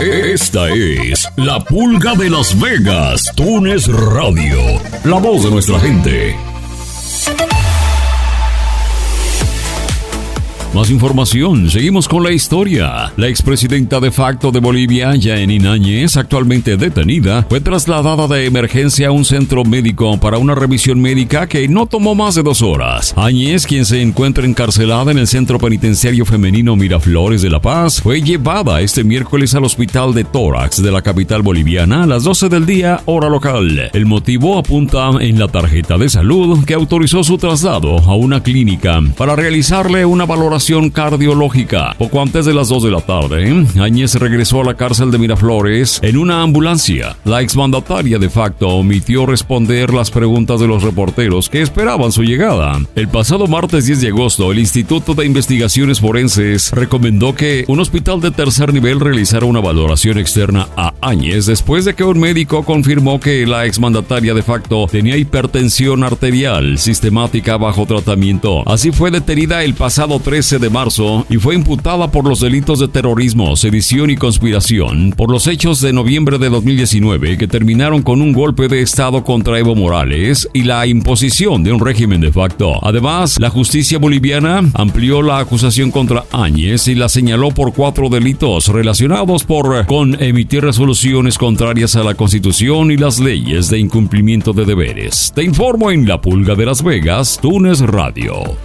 Esta es La Pulga de Las Vegas, Tunes Radio, la voz de nuestra gente. Más información, seguimos con la historia. La expresidenta de facto de Bolivia, Yanine Áñez, actualmente detenida, fue trasladada de emergencia a un centro médico para una revisión médica que no tomó más de 2 horas. Áñez, quien se encuentra encarcelada en el Centro Penitenciario Femenino Miraflores de La Paz, fue llevada este miércoles al Hospital de Tórax de la capital boliviana a las 12 del día, hora local. El motivo apunta en la tarjeta de salud que autorizó su traslado a una clínica para realizarle una valoración cardiológica. Poco antes de las 2 de la tarde, Áñez regresó a la cárcel de Miraflores en una ambulancia. La exmandataria de facto omitió responder las preguntas de los reporteros que esperaban su llegada. El pasado martes 10 de agosto, el Instituto de Investigaciones Forenses recomendó que un hospital de tercer nivel realizara una valoración externa a Áñez después de que un médico confirmó que la exmandataria de facto tenía hipertensión arterial sistemática bajo tratamiento. Así fue detenida el pasado 13 de marzo y fue imputada por los delitos de terrorismo, sedición y conspiración por los hechos de noviembre de 2019 que terminaron con un golpe de estado contra Evo Morales y la imposición de un régimen de facto. Además, la justicia boliviana amplió la acusación contra Áñez y la señaló por 4 delitos relacionados con emitir resoluciones contrarias a la Constitución y las leyes de incumplimiento de deberes. Te informo en La Pulga de Las Vegas, Tunes Radio.